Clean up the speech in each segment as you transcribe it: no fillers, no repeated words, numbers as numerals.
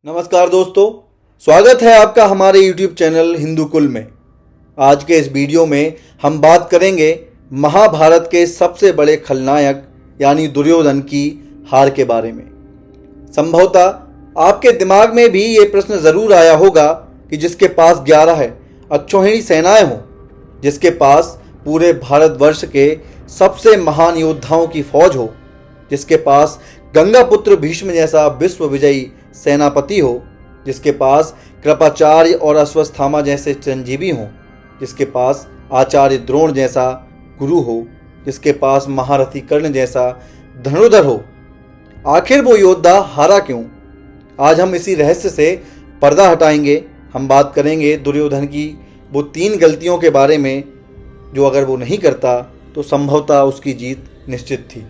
नमस्कार दोस्तों, स्वागत है आपका हमारे YouTube चैनल हिंदू कुल में। आज के इस वीडियो में हम बात करेंगे महाभारत के सबसे बड़े खलनायक यानी दुर्योधन की हार के बारे में। संभवतः आपके दिमाग में भी ये प्रश्न ज़रूर आया होगा कि जिसके पास 11 अक्षौहिणी सेनाएं हों, जिसके पास पूरे भारतवर्ष के सबसे महान योद्धाओं की फौज हो, जिसके पास गंगापुत्र भीष्म जैसा विश्व विजयी सेनापति हो, जिसके पास कृपाचार्य और अश्वत्थामा जैसे चिरंजीवी हों, जिसके पास आचार्य द्रोण जैसा गुरु हो, जिसके पास महारथी कर्ण जैसा धनुर्धर हो, आखिर वो योद्धा हारा क्यों? आज हम इसी रहस्य से पर्दा हटाएंगे। हम बात करेंगे दुर्योधन की वो 3 गलतियों के बारे में जो अगर वो नहीं करता तो संभवतः उसकी जीत निश्चित थी।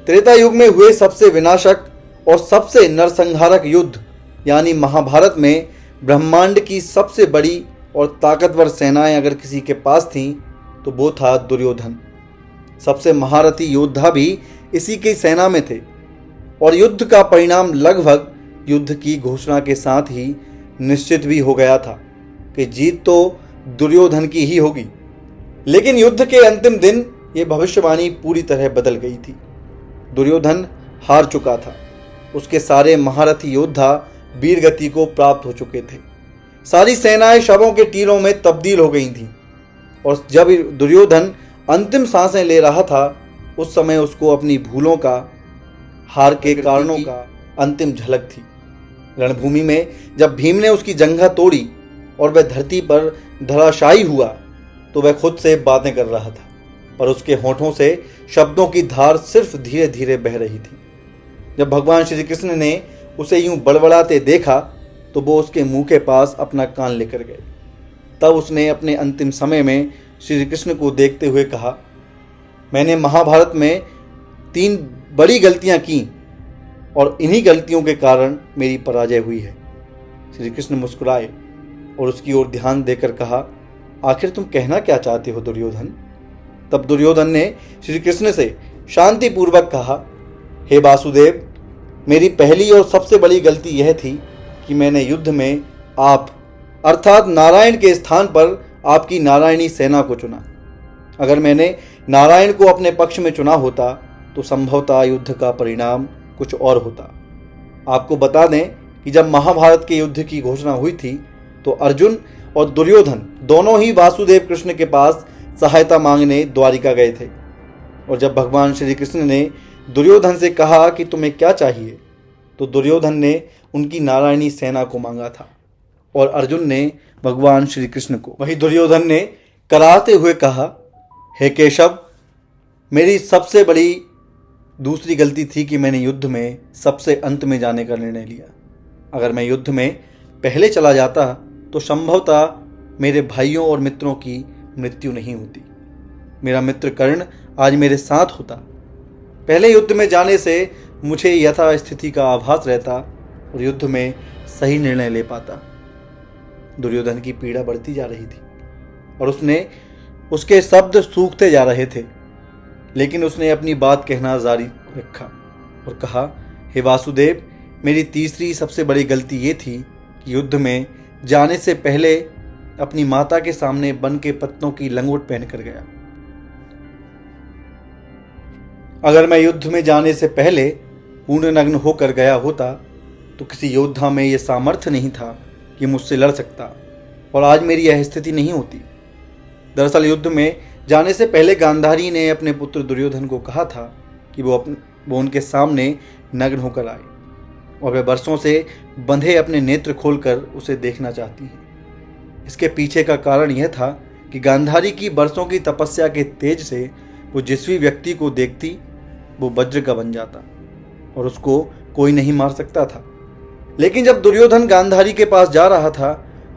त्रेता युग में हुए सबसे विनाशक और सबसे नरसंहारक युद्ध यानी महाभारत में ब्रह्मांड की सबसे बड़ी और ताकतवर सेनाएं अगर किसी के पास थीं तो वो था दुर्योधन। सबसे महारथी योद्धा भी इसी की सेना में थे और युद्ध का परिणाम लगभग युद्ध की घोषणा के साथ ही निश्चित भी हो गया था कि जीत तो दुर्योधन की ही होगी। लेकिन युद्ध के अंतिम दिन ये भविष्यवाणी पूरी तरह बदल गई थी। दुर्योधन हार चुका था। उसके सारे महारथी योद्धा वीरगति को प्राप्त हो चुके थे। सारी सेनाएं शवों के तीरों में तब्दील हो गई थीं और जब दुर्योधन अंतिम सांसें ले रहा था उस समय उसको अपनी भूलों का, हार के कारणों का अंतिम झलक थी। रणभूमि में जब भीम ने उसकी जंघा तोड़ी और वह धरती पर धराशायी हुआ तो वह खुद से बातें कर रहा था, पर उसके होठों से शब्दों की धार सिर्फ धीरे धीरे बह रही थी। जब भगवान श्री कृष्ण ने उसे यूं बड़बड़ाते देखा तो वो उसके मुंह के पास अपना कान लेकर गए। तब उसने अपने अंतिम समय में श्री कृष्ण को देखते हुए कहा, मैंने महाभारत में 3 बड़ी गलतियां की और इन्हीं गलतियों के कारण मेरी पराजय हुई है। श्री कृष्ण मुस्कुराए और उसकी ओर ध्यान देकर कहा, आखिर तुम कहना क्या चाहते हो दुर्योधन? तब दुर्योधन ने श्री कृष्ण से शांतिपूर्वक कहा, हे वासुदेव, मेरी पहली और सबसे बड़ी गलती यह थी कि मैंने युद्ध में आप अर्थात नारायण के स्थान पर आपकी नारायणी सेना को चुना। अगर मैंने नारायण को अपने पक्ष में चुना होता तो संभवतः युद्ध का परिणाम कुछ और होता। आपको बता दें कि जब महाभारत के युद्ध की घोषणा हुई थी तो अर्जुन और दुर्योधन दोनों ही वासुदेव कृष्ण के पास सहायता मांगने द्वारिका गए थे। और जब भगवान श्री कृष्ण ने दुर्योधन से कहा कि तुम्हें क्या चाहिए तो दुर्योधन ने उनकी नारायणी सेना को मांगा था और अर्जुन ने भगवान श्री कृष्ण को। वही दुर्योधन ने कराहते हुए कहा, हे केशव, मेरी सबसे बड़ी दूसरी गलती थी कि मैंने युद्ध में सबसे अंत में जाने का निर्णय लिया। अगर मैं युद्ध में पहले चला जाता तो संभवतः मेरे भाइयों और मित्रों की मृत्यु नहीं होती। मेरा मित्र कर्ण आज मेरे साथ होता। पहले युद्ध में जाने से मुझे यथास्थिति का आभास रहता और युद्ध में सही निर्णय ले पाता। दुर्योधन की पीड़ा बढ़ती जा रही थी और उसके शब्द सूखते जा रहे थे, लेकिन उसने अपनी बात कहना जारी रखा और कहा, हे वासुदेव, मेरी तीसरी सबसे बड़ी गलती ये थी कि युद्ध में जाने से पहले अपनी माता के सामने वन के पत्तों की लंगोट पहनकर गया। अगर मैं युद्ध में जाने से पहले पूर्ण नग्न होकर गया होता तो किसी योद्धा में यह सामर्थ्य नहीं था कि मुझसे लड़ सकता और आज मेरी यह स्थिति नहीं होती। दरअसल युद्ध में जाने से पहले गांधारी ने अपने पुत्र दुर्योधन को कहा था कि वो उनके सामने नग्न होकर आए और वह वर्षों से बंधे अपने नेत्र खोलकर उसे देखना चाहती है। इसके पीछे का कारण यह था कि गांधारी की वर्षों की तपस्या के तेज से वो जिस भी व्यक्ति को देखती वो वज्र का बन जाता और उसको कोई नहीं मार सकता था। लेकिन जब दुर्योधन गांधारी के पास जा रहा था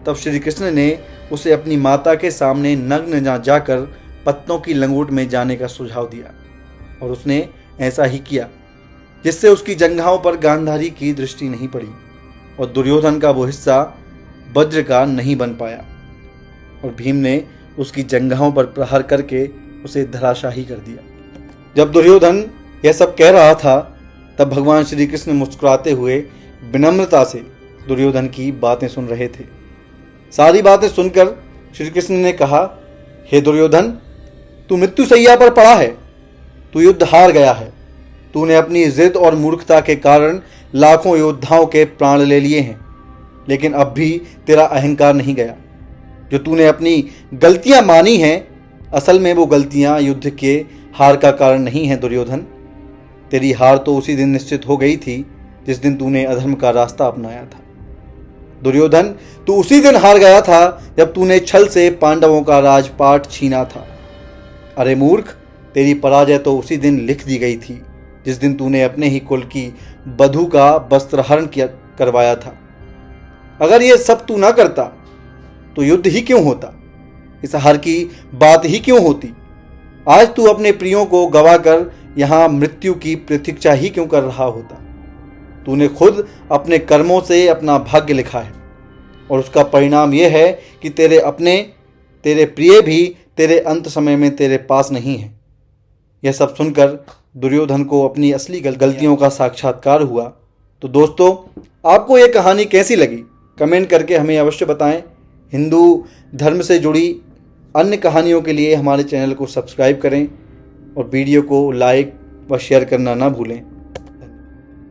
तब श्री कृष्ण ने उसे अपनी माता के सामने नग्न जाकर पत्तों की लंगोट में जाने का सुझाव दिया और उसने ऐसा ही किया, जिससे उसकी जंघाओं पर गांधारी की दृष्टि नहीं पड़ी और दुर्योधन का वो हिस्सा वज्र का नहीं बन पाया और भीम ने उसकी जंघाओं पर प्रहार करके उसे धराशाही कर दिया। जब दुर्योधन यह सब कह रहा था तब भगवान श्री कृष्ण मुस्कुराते हुए विनम्रता से दुर्योधन की बातें सुन रहे थे। सारी बातें सुनकर श्री कृष्ण ने कहा, हे दुर्योधन, तू मृत्युशैया पर पड़ा है, तू युद्ध हार गया है। तूने अपनी जिद और मूर्खता के कारण लाखों योद्धाओं के प्राण ले लिए हैं, लेकिन अब भी तेरा अहंकार नहीं गया। जो तूने अपनी गलतियां मानी हैं, असल में वो गलतियां युद्ध के हार का कारण नहीं हैं दुर्योधन। तेरी हार तो उसी दिन निश्चित हो गई थी जिस दिन तूने अधर्म का रास्ता अपनाया था। दुर्योधन, तू उसी दिन हार गया था जब तूने छल से पांडवों का राजपाट छीना था। अरे मूर्ख, तेरी पराजय तो उसी दिन लिख दी गई थी जिस दिन तूने अपने ही कुल की बधू का वस्त्रहरण करवाया था। अगर ये सब तू ना करता तो युद्ध ही क्यों होता, इस हार की बात ही क्यों होती। आज तू अपने प्रियों को गवाकर यहाँ मृत्यु की प्रतीक्षा ही क्यों कर रहा होता। तूने खुद अपने कर्मों से अपना भाग्य लिखा है और उसका परिणाम यह है कि तेरे प्रिय भी तेरे अंत समय में तेरे पास नहीं है। यह सब सुनकर दुर्योधन को अपनी असली गलतियों का साक्षात्कार हुआ। तो दोस्तों, आपको यह कहानी कैसी लगी कमेंट करके हमें अवश्य बताएं। हिंदू धर्म से जुड़ी अन्य कहानियों के लिए हमारे चैनल को सब्सक्राइब करें और वीडियो को लाइक व शेयर करना ना भूलें।